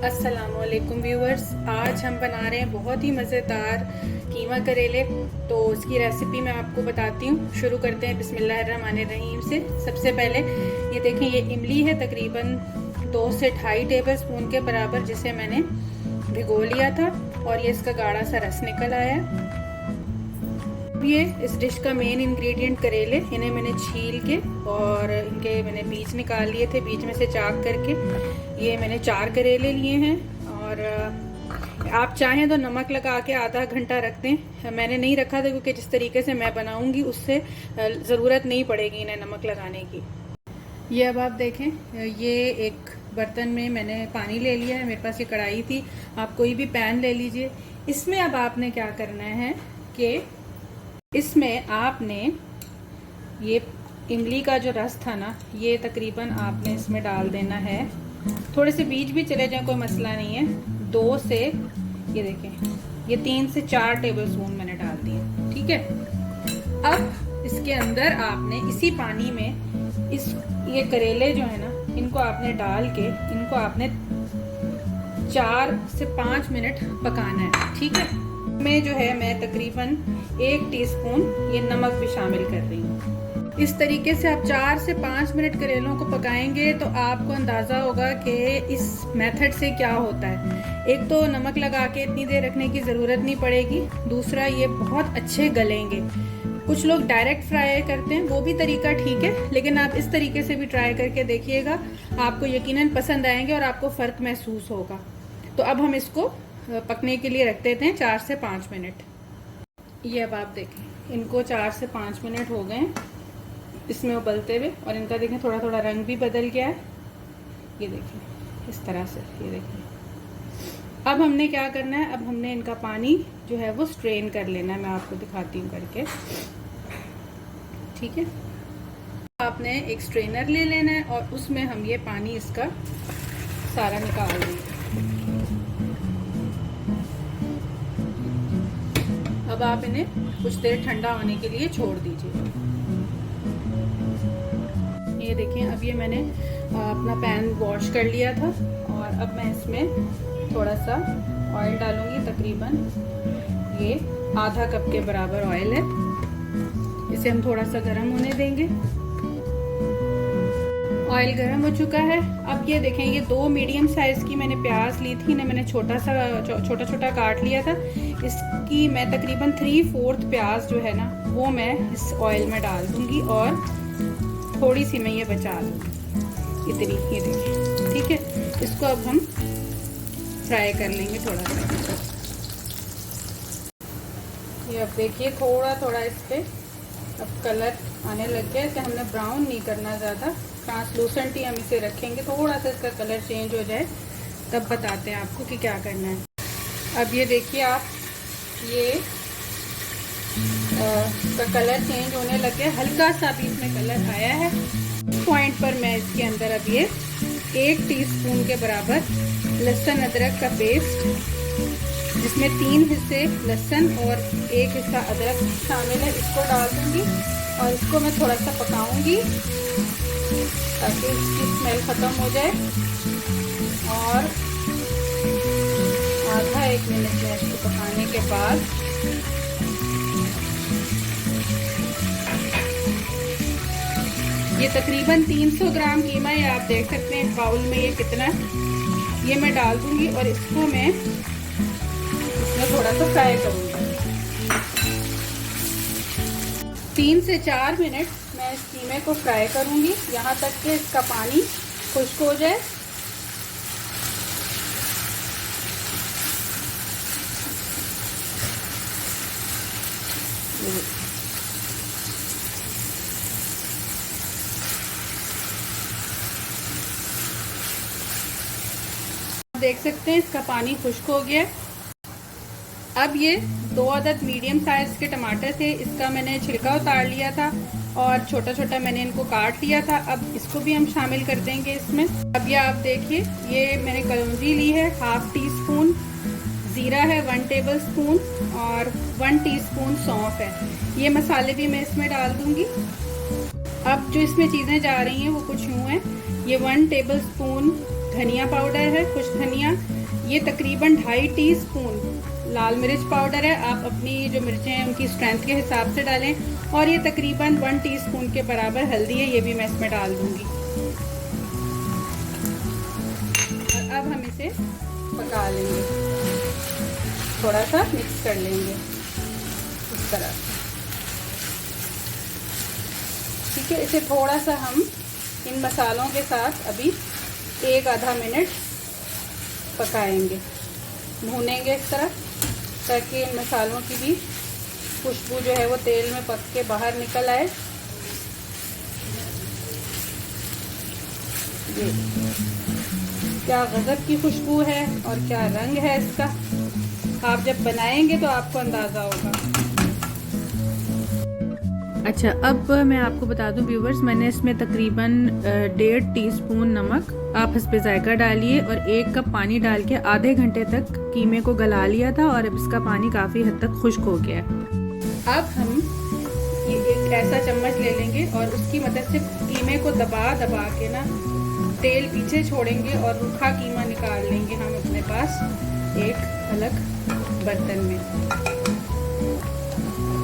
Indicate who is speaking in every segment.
Speaker 1: अस्सलामुअलैकुम व्यूवर्स, आज हम बना रहे हैं बहुत ही मज़ेदार कीमा करेले। तो उसकी रेसिपी मैं आपको बताती हूँ। शुरू करते हैं बिस्मिल्लाहिर्रहमानिर्रहीम से। सबसे पहले ये देखें, ये इमली है तकरीबन 2 से 2.5 टेबल स्पून के बराबर, जिसे मैंने भिगो लिया था और ये इसका गाढ़ा सा रस निकल आया है। ये इस डिश का मेन इंग्रेडिएंट करेले, इन्हें मैंने छील के और इनके मैंने बीज निकाल लिए थे, बीज में से चाक करके ये मैंने 4 करेले लिए हैं। और आप चाहें तो नमक लगा के आधा घंटा रख दें। मैंने नहीं रखा था क्योंकि जिस तरीके से मैं बनाऊंगी उससे ज़रूरत नहीं पड़ेगी इन्हें नमक लगाने की। ये अब आप देखें, ये एक बर्तन में मैंने पानी ले लिया है। मेरे पास ये कढ़ाई थी, आप कोई भी पैन ले लीजिए। इसमें अब आपने क्या करना है कि इसमें आपने ये इमली का जो रस था ना, ये तकरीबन आपने इसमें डाल देना है। थोड़े से बीज भी चले जाए कोई मसला नहीं है। 2 से ये देखें, ये 3 से 4 टेबल स्पून मैंने डाल दिए, ठीक है। अब इसके अंदर आपने इसी पानी में ये करेले जो है ना, इनको आपने डाल के इनको आपने 4 से 5 मिनट पकाना है, ठीक है। में जो है मैं तकरीबन 1 टीस्पून ये नमक भी शामिल कर रही हूँ। इस तरीके से आप 4 से 5 मिनट करेलों को पकाएंगे तो आपको अंदाज़ा होगा कि इस मेथड से क्या होता है। एक तो नमक लगा के इतनी देर रखने की ज़रूरत नहीं पड़ेगी, दूसरा ये बहुत अच्छे गलेंगे। कुछ लोग डायरेक्ट फ्राई करते हैं, वो भी तरीका ठीक है, लेकिन आप इस तरीके से भी ट्राई करके देखिएगा, आपको यकीनन पसंद आएंगे और आपको फ़र्क महसूस होगा। तो अब हम इसको पकने के लिए रख देते हैं 4 से 5 मिनट। ये अब आप देखें, इनको 4 से 5 मिनट हो गए इसमें उबलते हुए, और इनका देखें थोड़ा थोड़ा रंग भी बदल गया है। ये देखें इस तरह से, ये देखें। अब हमने क्या करना है, अब हमने इनका पानी जो है वो स्ट्रेन कर लेना है। मैं आपको दिखाती हूँ करके, ठीक है। आपने एक स्ट्रेनर ले लेना है और उसमें हम ये पानी इसका सारा निकाल देंगे। अब आप इन्हें कुछ देर ठंडा होने के लिए छोड़ दीजिए। ये देखिए, अब ये मैंने अपना पैन वॉश कर लिया था और अब मैं इसमें थोड़ा सा ऑयल डालूंगी। तकरीबन ये आधा कप के बराबर ऑयल है। इसे हम थोड़ा सा गर्म होने देंगे। ऑयल गर्म हो चुका है। अब ये देखें, ये 2 मीडियम साइज की मैंने प्याज ली थी, इन्हें मैंने छोटा छोटा काट लिया था। इसकी मैं तकरीबन 3/4 प्याज जो है ना वो मैं इस ऑयल में डाल दूंगी और थोड़ी सी मैं ये बचा लूँगी, इतनी, ये देखिए, ठीक है। इसको अब हम फ्राई कर लेंगे थोड़ा सा। ये अब देखिए थोड़ा थोड़ा इस पे अब कलर आने लग गया। इसे हमने ब्राउन नहीं करना, ज़्यादा ट्रांसलूसेंट ही हम इसे रखेंगे। थोड़ा सा इसका कलर चेंज हो जाए तब बताते हैं आपको कि क्या करना है। अब ये देखिए आप, ये इसका कलर चेंज होने लग गया, हल्का सा भी इसमें कलर आया है। इस पॉइंट पर मैं इसके अंदर अब ये 1 टीस्पून के बराबर लहसुन अदरक का पेस्ट, जिसमें 3 हिस्से लहसुन और 1 हिस्सा अदरक शामिल है, इसको डाल दूंगी और इसको मैं थोड़ा सा पकाऊंगी ताकि इसकी स्मेल ख़त्म हो जाए। और आधा 1 मिनट में इसको पकाने के बाद ये तकरीबन 300 ग्राम कीमा है। आप देख सकते हैं बाउल में ये कितना, ये मैं डाल दूंगी और इसको मैं इसमें थोड़ा सा फ्राई करूंगी। 3 से 4 मिनट मैं इस कीमे को फ्राई करूंगी, यहाँ तक कि इसका पानी खुश्क हो जाए। देख सकते हैं इसका पानी खुश्क हो गया। अब ये 2 अदद मीडियम साइज के टमाटर थे, इसका मैंने छिलका उतार लिया था और छोटा छोटा मैंने इनको काट लिया था। अब इसको भी हम शामिल कर देंगे इसमें। अब ये आप देखिए, ये मैंने कलौंजी ली है 1/2 टीस्पून, जीरा है 1 टेबल स्पून और 1 टीस्पून सौंफ है। ये मसाले भी मैं इसमें डाल दूंगी। अब जो इसमें चीज़ें जा रही हैं वो कुछ यूँ हैं। ये 1 टेबल स्पून धनिया पाउडर है, खुश्क धनिया, ये तकरीबन 2.5 टीस्पून लाल मिर्च पाउडर है। आप अपनी जो मिर्चें हैं उनकी स्ट्रेंथ के हिसाब से डालें। और ये तकरीबन 1 टीस्पून के बराबर हल्दी है, ये भी मैं इसमें डाल दूंगी। और अब हम इसे पका लेंगे, थोड़ा सा मिक्स कर लेंगे इस तरह, ठीक है। इसे थोड़ा सा हम इन मसालों के साथ अभी 1-आधा मिनट पकाएंगे, भूनेंगे इस तरह, ताकि इन मसालों की भी खुशबू जो है वो तेल में पक के बाहर निकल आए। ये क्या गजब की खुशबू है और क्या रंग है इसका, आप जब बनाएंगे तो आपको अंदाज़ा होगा। अच्छा, अब मैं आपको बता दूं व्यूवर्स, मैंने इसमें तकरीबन 1.5 टीस्पून नमक आप हस्बे जायका डालिए और 1 कप पानी डाल के आधे घंटे तक कीमे को गला लिया था और अब इसका पानी काफ़ी हद तक खुश्क हो गया है। अब हम ये एक ऐसा चम्मच ले लेंगे और उसकी मदद से कीमे को दबा दबा के ना तेल पीछे छोड़ेंगे और रूखा कीमा निकाल लेंगे हम अपने पास एक अलग बर्तन में।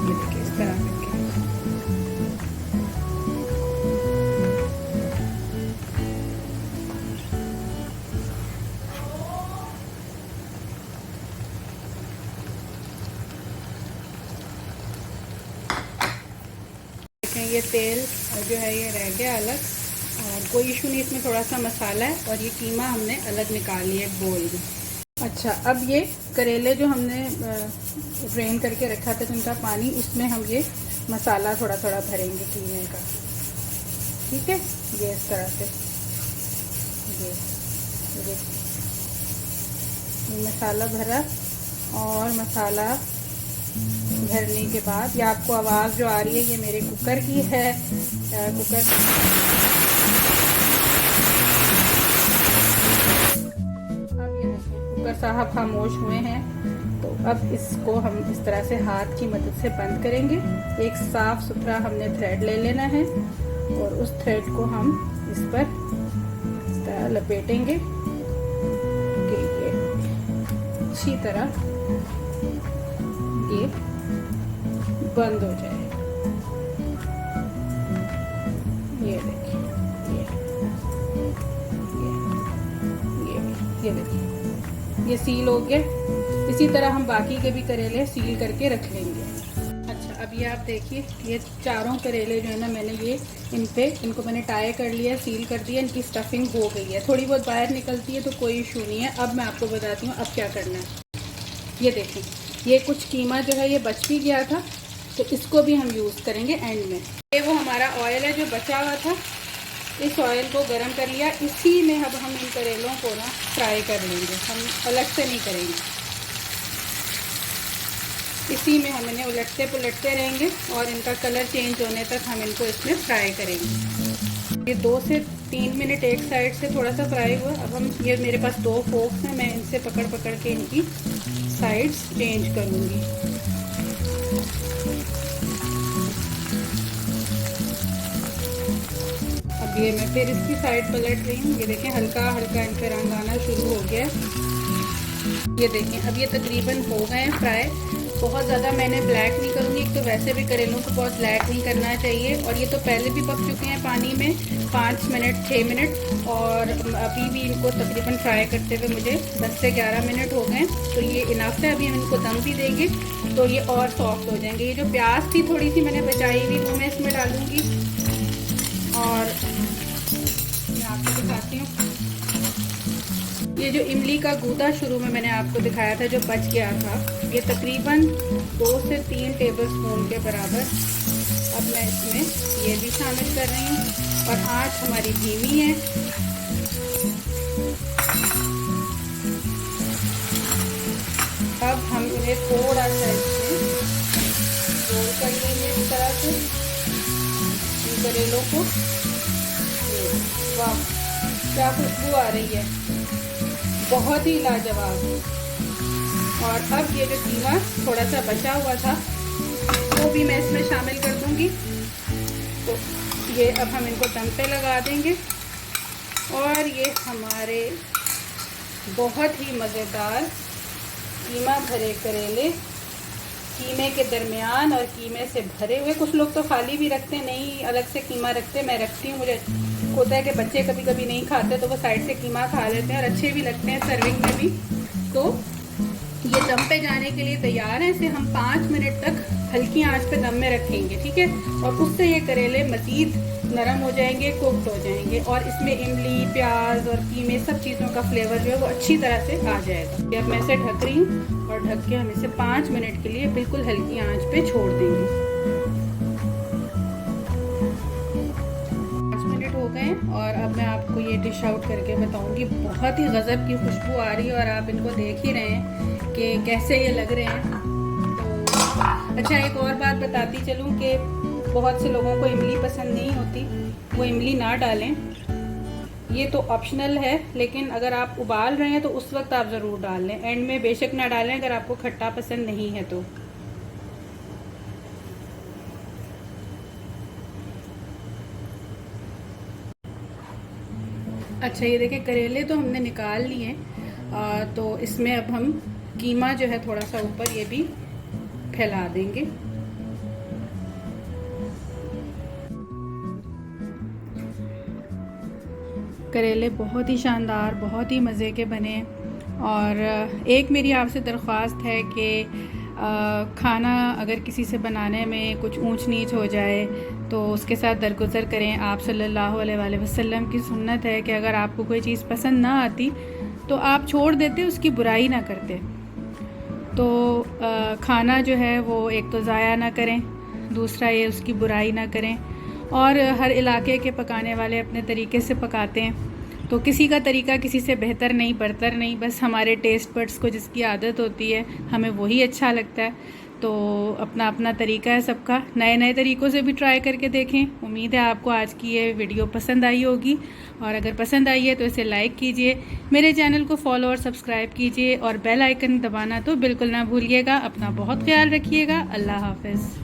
Speaker 1: ये देखिए इस तरह करके। ये तेल जो है ये रह गया अलग, और कोई इशू नहीं, इसमें थोड़ा सा मसाला है और ये कीमा हमने अलग निकाल लिया एक बोल में। अच्छा, अब ये करेले जो हमने ड्रेन करके रखा था उनका पानी, इसमें हम ये मसाला थोड़ा थोड़ा भरेंगे कीमे का, ठीक है। ये इस तरह से ये मसाला भरा, और मसाला भरने के बाद ये आपको आवाज़ जो आ रही है ये मेरे कुकर की है। कुकर अब ये देखिए कुकर साहब खामोश हुए हैं, तो अब इसको हम इस तरह से हाथ की मदद से बंद करेंगे। एक साफ सुथरा हमने थ्रेड ले लेना है और उस थ्रेड को हम इस पर इस तरह लपेटेंगे कि ये अच्छी तरह ये बंद हो जाए। ये देखिए, ये देखिए ये सील हो गया। इसी तरह हम बाकी के भी करेले सील करके रख लेंगे। अच्छा, अब ये आप देखिए, ये चारों करेले जो है ना, मैंने ये इनको मैंने टाई कर लिया, सील कर दिया, इनकी स्टफिंग हो गई है। थोड़ी बहुत बाहर निकलती है तो कोई इशू नहीं है। अब मैं आपको बताती हूँ अब क्या करना है। ये देखिए, ये कुछ कीमा जो है ये बच भी गया था, तो इसको भी हम यूज़ करेंगे एंड में। ये वो हमारा ऑयल है जो बचा हुआ था, इस ऑयल को गरम कर लिया, इसी में अब हम इन करेलों को ना फ्राई कर लेंगे, हम अलग से नहीं करेंगे। इसी में हम इन्हें उलटते पुलटते रहेंगे और इनका कलर चेंज होने तक हम इनको इसमें फ्राई करेंगे। ये 2 से 3 मिनट एक साइड से थोड़ा सा फ्राई हुआ। अब हम ये मेरे पास 2 फोक्स हैं, मैं इनसे पकड़ पकड़ के इनकी साइड्स चेंज करूँगी। अब ये मैं फिर इसकी साइड पलट रही हूँ। ये देखें हल्का हल्का इनका रंग आना शुरू हो गया। ये देखें अब ये तकरीबन हो गए हैं फ्राई। बहुत ज़्यादा मैंने ब्लैक नहीं करूँगी, एक तो वैसे भी करेलों को बहुत ब्लैक नहीं करना चाहिए, और ये तो पहले भी पक चुके हैं पानी में 5 मिनट 6 मिनट, और अभी भी इनको तकरीबन फ्राई करते हुए मुझे 10 से 11 मिनट हो गए। तो ये इनफ है, अभी हम इनको दम भी देंगे तो ये और सॉफ्ट हो जाएंगे। ये जो प्याज थी थोड़ी सी मैंने बचाई हुई वो मैं इसमें डालूँगी, और मैं आपको दिखाती हूँ ये जो इमली का गूदा शुरू में मैंने आपको दिखाया था जो बच गया था, ये तकरीबन 2 से 3 टेबलस्पून के बराबर अब मैं इसमें ये भी शामिल कर रही हूँ, और आंच हमारी धीमी है। अब हम इन्हें थोड़ा सा इसमें रोल कर लेंगे इस तरह से इन करेलों को। वाह क्या खुशबू आ रही है, बहुत ही लाजवाब। और अब ये जो कीमा थोड़ा सा बचा हुआ था वो भी मैं इसमें शामिल कर दूंगी। तो ये अब हम इनको दम पे लगा देंगे और ये हमारे बहुत ही मज़ेदार कीमा भरे करेले, कीमे के दरमियान और कीमे से भरे हुए। कुछ लोग तो खाली भी रखते हैं, नहीं अलग से कीमा रखते, मैं रखती हूँ। मुझे होता है कि बच्चे कभी कभी नहीं खाते तो वो साइड से कीमा खा लेते हैं और अच्छे भी लगते हैं सर्विंग में भी। तो ये दम पे जाने के लिए तैयार है। इसे हम 5 मिनट तक हल्की आंच पे दम में रखेंगे, ठीक है। और उससे ये करेले मज़ीद नरम हो जाएंगे, कुक्ड हो जाएंगे और इसमें इमली, प्याज और कीमे सब चीज़ों का फ्लेवर जो है वो अच्छी तरह से आ जाएगा। अब मैं इसे ढक रही हूँ और ढक के हम इसे 5 मिनट के लिए बिल्कुल हल्की आंच पे छोड़ देंगे। 5 मिनट हो गए और अब मैं आपको ये डिश आउट करके बताऊंगी। बहुत ही गज़ब की खुशबू आ रही है और आप इनको देख ही रहे हैं कि कैसे ये लग रहे हैं। तो अच्छा, एक और बात बताती चलूँ कि बहुत से लोगों को इमली पसंद नहीं होती, वो इमली ना डालें। ये तो ऑप्शनल है, लेकिन अगर आप उबाल रहे हैं तो उस वक्त आप ज़रूर डाल लें। एंड में बेशक ना डालें अगर आपको खट्टा पसंद नहीं है तो। अच्छा, ये देखिए करेले तो हमने निकाल लिए। तो इसमें अब हम कीमा जो है थोड़ा सा ऊपर ये भी फैला देंगे। करेले बहुत ही शानदार, बहुत ही मज़े के बने। और एक मेरी आपसे दरख्वास्त है कि खाना अगर किसी से बनाने में कुछ ऊंच नीच हो जाए तो उसके साथ दरगुज़र करें। आप सल्लल्लाहु अलैहि वसल्लम की सुन्नत है कि अगर आपको कोई चीज़ पसंद ना आती तो आप छोड़ देते, उसकी बुराई ना करते। तो खाना जो है वो एक तो ज़ाया ना करें, दूसरा ये उसकी बुराई ना करें। और हर इलाके के पकाने वाले अपने तरीके से पकाते हैं, तो किसी का तरीका किसी से बेहतर नहीं, बरतर नहीं। बस हमारे टेस्ट बड्स को जिसकी आदत होती है हमें वही अच्छा लगता है। तो अपना अपना तरीका है सबका, नए नए तरीक़ों से भी ट्राई करके देखें। उम्मीद है आपको आज की ये वीडियो पसंद आई होगी, और अगर पसंद आई है तो इसे लाइक कीजिए, मेरे चैनल को फॉलो और सब्सक्राइब कीजिए और बेल आइकन दबाना तो बिल्कुल ना भूलिएगा। अपना बहुत ख्याल रखिएगा। अल्लाह हाफ़िज़।